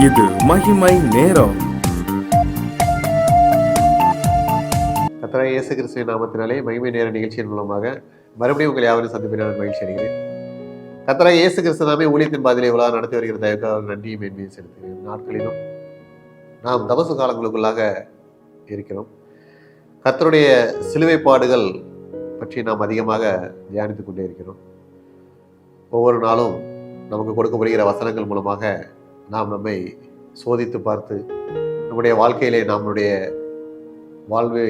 இது மகிமை நேரம். கர்த்தராகிய இயேசு கிறிஸ்துவின் நாமத்தினாலே மகிமை நேர நிகழ்ச்சியின் மூலமாக மறுபடியும் உங்கள் யாவரும் சந்திப்பினால் மகிழ்ச்சி அடைகிறேன். கர்த்தராகிய இயேசு கிறிஸ்து நாமே ஊழியத்தின் பாதையிலே உலக நடத்தி வருகிற தயவுக்காக நன்றியும் மேன்மையும் செலுத்துகிறேன். நாட்களிலும் நாம் தபசு காலங்களுக்குள்ளாக இருக்கிறோம். கர்த்தருடைய சிலுவை பாடுகள் பற்றி நாம் அதிகமாக தியானித்துக் கொண்டே இருக்கிறோம். ஒவ்வொரு நாளும் நமக்கு கொடுக்கப்படுகிற வசனங்கள் மூலமாக நாம் நம்மை சோதித்து பார்த்து நம்முடைய வாழ்க்கையிலே நம்முடைய வாழ்வை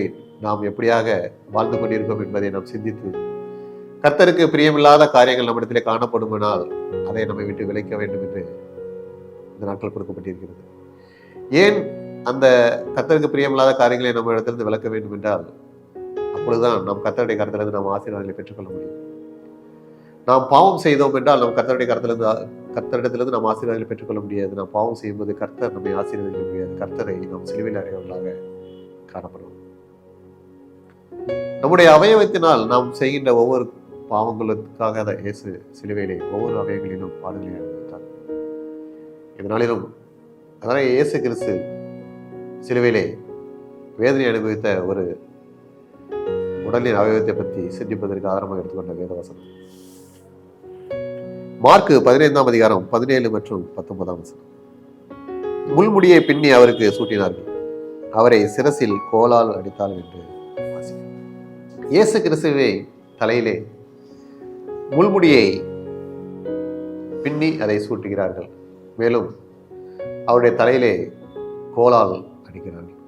நாம் எப்படியாக வாழ்ந்து கொண்டிருக்கோம் என்பதை நாம் சிந்தித்து கர்த்தருக்கு பிரியமில்லாத காரியங்கள் நம்மிடத்திலே காணப்படுமானால் அதை நம்மை விட்டு விலக்க வேண்டும் என்று இந்த நாட்கள் கொடுக்கப்பட்டிருக்கிறது. ஏன் அந்த கர்த்தருக்கு பிரியமில்லாத காரியங்களை நம்ம இடத்திலிருந்து விலக்க வேண்டும் என்றால் அப்பொழுதுதான் நாம் கர்த்தருடைய கருத்திலிருந்து நாம் ஆசீர்வாதங்களை பெற்றுக்கொள்ள முடியும். நாம் பாவம் செய்தோம் என்றால் நாம் கர்த்தரிடத்திலிருந்து நாம் ஆசீர்வாதங்களை பெற்றுக்கொள்ள முடியாது. நாம் பாவம் செய்யும்போது கர்த்தர் நம்மை ஆசீர்வதிக்க முடியாது. கர்த்தரை நாம் சிலுவையில் அறையவர்களாக காணப்படுவோம். நம்முடைய அவயவத்தினால் நாம் செய்கின்ற ஒவ்வொரு பாவங்களுக்காக இயேசு சிலுவையிலே ஒவ்வொரு அவயங்களிலும் பாடுகளை அனுபவித்தார். இதனாலும் அதனால இயேசு கிறிஸ்து சிலுவையிலே வேதனை அனுபவித்த ஒரு உடலின் அவயவத்தை பற்றி சிந்திப்பதற்கு ஆதாரமாக எடுத்துக்கொண்ட வேதவசனம் மார்க்கு 15ஆம் அதிகாரம் 17 மற்றும் 19ஆம் வசனம். முள்முடியை பின்னி அவருக்கு சூட்டினார்கள், அவரை சிரசில் கோலால் அடித்தார்கள் என்று இயேசு கிறிஸ்துவை தலையிலே முள்முடியை பின்னி அதை சூட்டுகிறார்கள். மேலும் அவருடைய தலையிலே கோலால் அடிக்கிறார்கள்.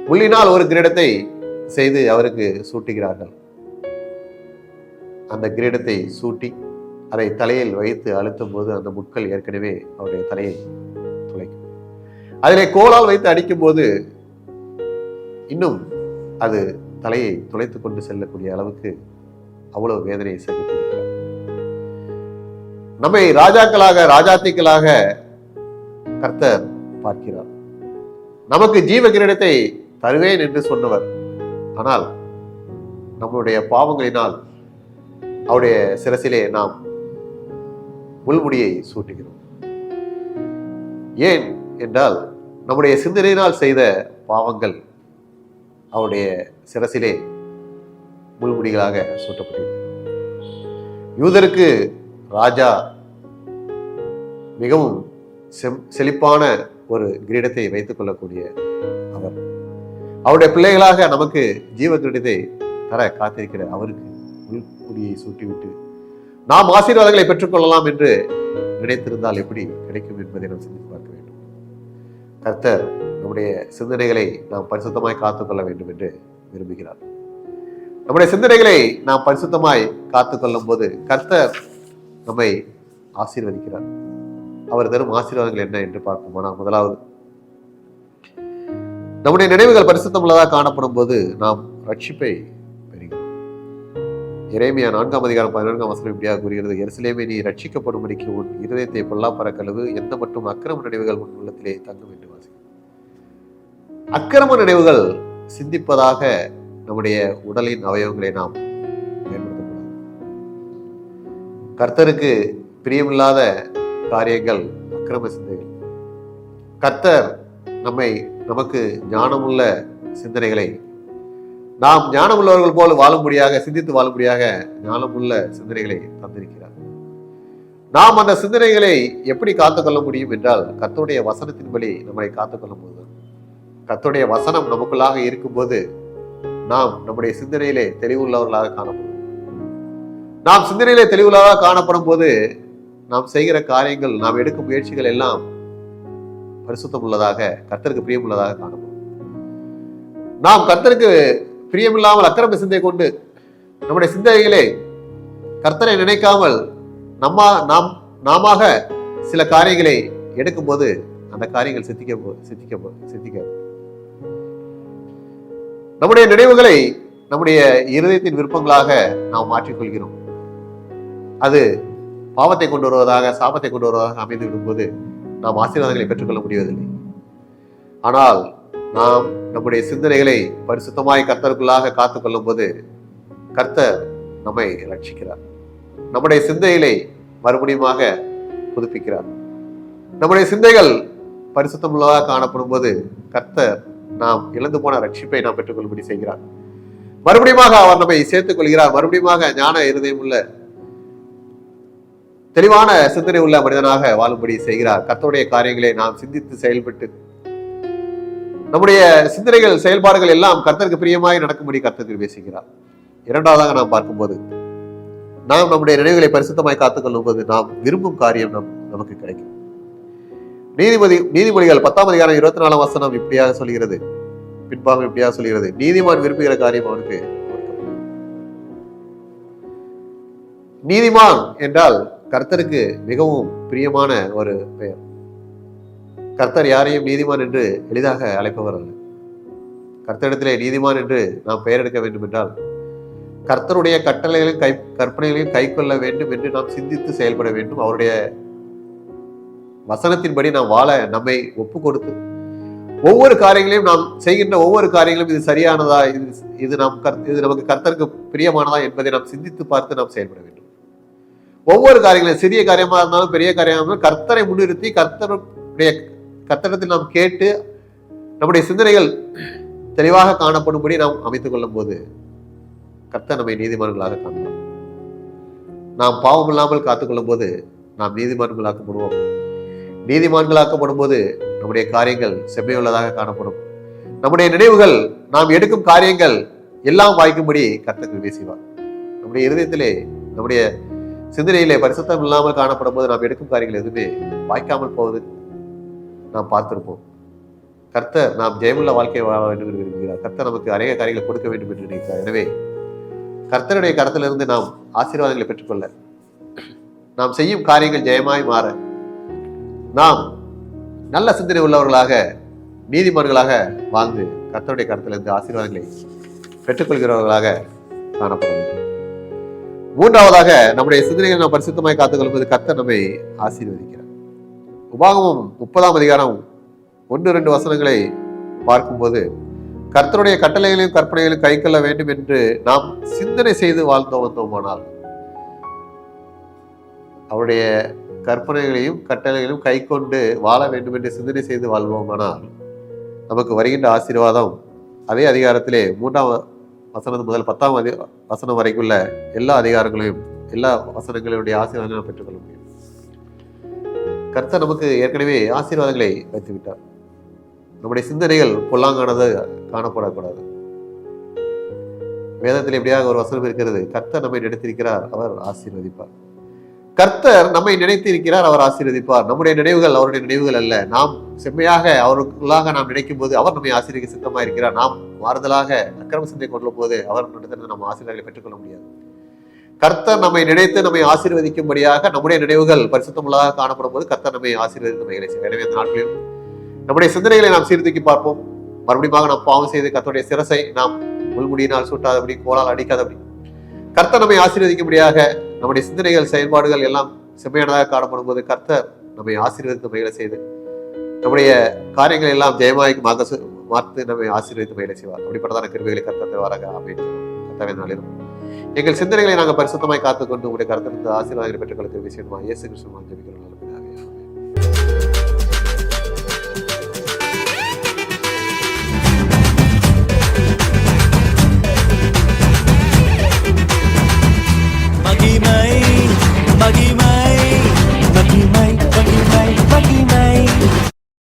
முள்ளினால் ஒரு கிரீடத்தை செய்து அவருக்கு சூட்டுகிறார்கள். அந்த கிரீடத்தை சூட்டி அதை தலையில் வைத்து அழுத்தும் போது அந்த முட்கள் ஏற்கனவே அவருடைய தலையை துளைக்கும். அதிலே கோலால் வைத்து அடிக்கும் போது இன்னும் அது தலையை துளைத்து கொண்டு செல்லக்கூடிய அளவுக்கு அவ்வளவு வேதனையை சகித்திருக்கிறார். நம்மை ராஜாத்திகளாக கர்த்தர் பார்க்கிறார். நமக்கு ஜீவ கிரீடத்தை தருவேன் என்று சொன்னவர், ஆனால் நம்முடைய பாவங்களினால் அவருடைய சிரசிலே நாம் முள்முடியை சூட்டுகிறோம். ஏன் என்றால் நம்முடைய சிந்தனையினால் செய்த பாவங்கள் அவருடைய சிரசிலே முள்முடிகளாக சூட்டப்பட்டிருக்கிறது. யூதருக்கு ராஜா மிகவும் செழிப்பான ஒரு கிரீடத்தை வைத்துக் கொள்ளக்கூடிய அவர், அவருடைய பிள்ளைகளாக நமக்கு ஜீவ கிரீடத்தை தர காத்திருக்கிற அவருக்கு முள்முடியை சூட்டிவிட்டு நாம் ஆசீர்வாதங்களை பெற்றுக்கொள்ளலாம் என்று நினைத்திருந்தால் எப்படி கிடைக்கும் என்பதை நாம் சிந்தித்து பார்க்க வேண்டும். கர்த்தர் நம்முடைய சிந்தனைகளை நாம் பரிசுத்தமாய் காத்துக்கொள்ள வேண்டும் என்று விரும்புகிறார். நம்முடைய சிந்தனைகளை நாம் பரிசுத்தமாய் காத்துக்கொள்ளும் போது கர்த்தர் நம்மை ஆசீர்வதிக்கிறார். அவர் தரும் ஆசீர்வாதங்கள் என்ன என்று பார்ப்போமானால், முதலாவது, நம்முடைய நினைவுகள் பரிசுத்தம் உள்ளதாக காணப்படும் போது நாம் ரட்சிப்பை பெறுகிறோம். எரேமியா 4ஆம் அதிகாரம் 14ஆம் வசனம் இப்படியாக கூறுகிறது, எருசலேமே நீ ரட்சிக்கப்படும்படிக்கு உன் இருதயத்தை பொல்லாப்பற கழுவு, எந்த மட்டும் அக்கிரம நினைவுகள் உன் உள்ளத்திலே தங்கும் என்று வாசி. அக்கிரம நினைவுகள் சிந்திப்பதாக நம்முடைய உடலின் அவயவங்களை நாம் பயன்படுத்தக்கூடாது. கர்த்தருக்கு பிரியமில்லாத காரியங்கள் அக்கிரம சிந்தைகள். கர்த்தர் நமக்கு ஞானமுள்ள சிந்தனைகளை, நாம் ஞானமுள்ளவர்கள் போல வாழும்படியாக, சிந்தித்து வாழும்படியாக ஞானமுள்ள சிந்தனைகளை தந்திருக்கிறார். நாம் அந்த சிந்தனைகளை எப்படி காத்துக்கொள்ள முடியும் என்றால் கர்த்தருடைய வசனத்தின்படி நம்மை காத்துக்கொள்ளும் போது, கர்த்தருடைய வசனம் நமக்குள்ளாக இருக்கும்போது நாம் நம்முடைய சிந்தனையிலே தெளிவுள்ளவர்களாக காணப்படும். நாம் சிந்தனையிலே தெளிவுள்ளவர்களாக காணப்படும் போது நாம் செய்கிற காரியங்கள், நாம் எடுக்கும் முயற்சிகள் எல்லாம் பரிசுத்தம் உள்ளதாக, கர்த்தருக்கு பிரியமுள்ளதாக காணப்படும். நாம் கர்த்தருக்கு பிரியமில்லாமல் அக்கிரம சிந்தை கொண்டு நம்முடைய சிந்தனைகளே கர்த்தரை நினைக்காமல் நாம சில காரியங்களை எடுக்கும் போது அந்த காரியங்கள் சித்திக்க நம்முடைய நினைவுகளை நம்முடைய இருதயத்தின் விருப்பங்களாக நாம் மாற்றிக்கொள்கிறோம். அது பாவத்தை கொண்டு வருவதாக, சாபத்தை கொண்டு வருவதாக அமைந்து விடும்போது நாம் ஆசீர்வாதங்களை பெற்றுக்கொள்ள முடிவதில்லை. ஆனால் நாம் நம்முடைய சிந்தனைகளை பரிசுத்தமாய் கர்த்தருக்குள்ளாக காத்துக்கொள்ளும் போது கர்த்தர் நம்மை ரட்சிக்கிறார். நம்முடைய சிந்தைகளை மறுபடியுமாக புதுப்பிக்கிறார். நம்முடைய சிந்தைகள் பரிசுத்தமுள்ளதாக காணப்படும் போது கர்த்தர் நாம் இழந்து போன ரட்சிப்பை நாம் பெற்றுக்கொள்ளும்படி செய்கிறார். மறுபடியும் அவர் நம்மை சேர்த்துக் கொள்கிறார். மறுபடியும் ஞான இருதயம் உள்ள தெளிவான சிந்தனை உள்ள மனிதனாக வாழும்படி செய்கிறார். கர்த்தருடைய காரியங்களை நாம் சிந்தித்து செயல்பட்டு நம்முடைய சிந்தனைகள் செயல்பாடுகள் எல்லாம் கர்த்தருக்கு பிரியமாய் நடக்கும்படி கர்த்தருக்கு பேசுகிறார். இரண்டாவதாக நாம் பார்க்கும்போது நாம் நம்முடைய நினைவுகளை பரிசுத்தமாய் காத்துக்கொள்ளும் போது நாம் விரும்பும் காரியம் நமக்கு கிடைக்கும். நீதிமொழிகள் 10ஆம் அதிகாரம் 24ஆம் வசனம் இப்படியாக சொல்கிறது, பின்பாகம் இப்படியாக சொல்கிறது, நீதிமான் விரும்புகிற காரியம் அவனுக்கு. நீதிமான் என்றால் கர்த்தருக்கு மிகவும் பிரியமான ஒரு பெயர். கர்த்தர் யாரையும் நீதிமான் என்று எளிதாக அழைப்பவர் அல்ல. கர்த்தரிடத்திலே நீதிமான் என்று நாம் பெயர் எடுக்க வேண்டும் என்றால் கர்த்தருடைய கட்டளைகளையும் கற்பனைகளையும் கை கொள்ள வேண்டும் என்று நாம் சிந்தித்து செயல்பட வேண்டும். அவருடைய வசனத்தின்படி நாம் வாழ நம்மை ஒப்பு கொடுத்து ஒவ்வொரு காரியங்களையும் நாம் செய்கின்ற ஒவ்வொரு காரியங்களும் இது சரியானதா, இது நமக்கு கர்த்தருக்கு பிரியமானதா என்பதை நாம் சிந்தித்து பார்த்து நாம் செயல்பட வேண்டும். ஒவ்வொரு காரியங்களும் சிறிய காரியமா இருந்தாலும் பெரிய காரியமாக இருந்தாலும் கர்த்தரை முன்னிறுத்தி கர்த்தரிடத்தில் நாம் கேட்டு நம்முடைய சிந்தனைகள் தெளிவாக காணப்படும்படி நாம் அமைத்துக் கொள்ளும் போது கர்த்தர் நம்மை நீதிமான்களாக காண்பார். நாம் பாவம் இல்லாமல் காத்துக்கொள்ளும் போது நாம் நீதிமான்களாக்கப்படுவோம். நீதிமான்களாக்கப்படும் போது நம்முடைய காரியங்கள் செம்மையுள்ளதாக காணப்படும். நம்முடைய நினைவுகள் நாம் எடுக்கும் காரியங்கள் எல்லாம் வாய்க்கும்படி கர்த்தர் பேசுவார். நம்முடைய இருதயத்திலே நம்முடைய சிந்தனையிலே பரிசுத்தம் இல்லாமல் காணப்படும் போது நாம் எடுக்கும் காரியங்கள் எதுவுமே வாய்க்காமல் போவது நாம் பார்த்திருப்போம். கர்த்தர் நாம் ஜெயமுள்ள வாழ்க்கையை வாழ வேண்டும் என்று விரும்புகிறார். கர்த்தர் நமக்கு அநேக காரியங்களை கொடுக்க வேண்டும் என்று நினைக்கிறார். எனவே கர்த்தருடைய கரத்திலிருந்து நாம் ஆசீர்வாதங்களை பெற்றுக்கொள்ள, நாம் செய்யும் காரியங்கள் ஜெயமாய் மாற, நாம் நல்ல சிந்தனை உள்ளவர்களாக நீதிமான்களாக வாழ்ந்து கர்த்தருடைய கரத்திலிருந்து ஆசீர்வாதங்களை பெற்றுக்கொள்கிறவர்களாக காணப்பட வேண்டும். மூன்றாவதாக நம்முடைய சிந்தனைகளை நாம் பரிசுத்தமாய் காத்துக்கொள்வது கர்த்தர் நம்மை ஆசீர்வதிக்கிறார். உபாகமம் 30ஆம் அதிகாரம் 1-2 வசனங்களை பார்க்கும்போது கர்த்தருடைய கட்டளைகளையும் கற்பனைகளையும் கை கொள்ள வேண்டும் என்று நாம் சிந்தனை செய்து வாழ்ந்து வந்தோமானால், அவருடைய கற்பனைகளையும் கட்டளைகளையும் கை கொண்டு வாழ வேண்டும் என்று சிந்தனை செய்து வாழ்வோமானால் நமக்கு வருகின்ற ஆசீர்வாதம் அதே அதிகாரத்திலே 3ஆம் வசனம் முதல் 10ஆம் வசனம் வரைக்குள்ள எல்லா அதிகாரங்களையும் எல்லா வசனங்களுடைய ஆசீர்வாதங்களை நாம் பெற்றுக்கொள்ள முடியும். கர்த்தர் நமக்கு ஏற்கனவே ஆசீர்வாதங்களை வைத்து விட்டார். நம்முடைய சிந்தனைகள் பொல்லாங்கானது காணப்படக்கூடாது. வேதத்தில் எப்படியாக ஒரு வசனம் இருக்கிறது, கர்த்தர் நம்மை நினைத்திருக்கிறார், அவர் ஆசீர்வதிப்பார். கர்த்தர் நம்மை நினைத்திருக்கிறார், அவர் ஆசீர்வதிப்பார். நம்முடைய நினைவுகள் அவருடைய நினைவுகள் அல்ல. நாம் செம்மையாக அவருக்குள்ளாக நாம் நினைக்கும் போது அவர் நம்மை ஆசீர்வதிக்க சித்தமாக இருக்கிறார். நாம் மாறுதலாக அக்கிரம சிந்தை கொள்ளும் போது அவர் நடத்திலிருந்து நம்ம ஆசீர்வாதங்களை பெற்றுக்கொள்ள முடியாது. கர்த்தர் நம்மை நினைத்து நம்மை ஆசீர்வதிக்கும்படியாக நம்முடைய நினைவுகள் பரிசுத்தமுள்ளதாக காணப்படும் போது கர்த்தர் நம்மை ஆசீர்வதித்து நம்மை செய்வார். எனவே இந்த நாட்களில் நம்முடைய சிந்தனைகளை நாம் சீர்தூக்கி பார்ப்போம். மறுபடியும் நாம் பாவம் செய்து கர்த்தருடைய சிரசை நாம் முள்முடியினால் சூட்டாதபடி, கோலால் அடிக்காதபடி கர்த்தர் நம்மை ஆசீர்வதிக்கும்படியாக நம்முடைய சிந்தனைகள் செயல்பாடுகள் எல்லாம் செம்மையானதாக காணப்படும் போது கர்த்தர் நம்மை ஆசீர்வதித்து மகிழ செய்து நம்முடைய காரியங்கள் எல்லாம் ஜெயமாய் மாற்று நம்மை ஆசீர்வதித்து மகிழ செய்வார். அப்படிப்பட்டதான கிருபைகளை கர்த்தர் தருவாராக. ஆமென். கர்த்தாவே நாளிலும் எங்கள் சிந்தனைகளை நாங்கள் பரிசுத்தமாய் காத்துக்கொண்டு உங்களுடைய கருத்திலிருந்து ஆசீர்வாதங்களை பெற்றுக்கொள்ள கிருபை செய்யணுமா இயேசு கிறிஸ்துவின் மூலம் ஜெபிக்கிறோம்.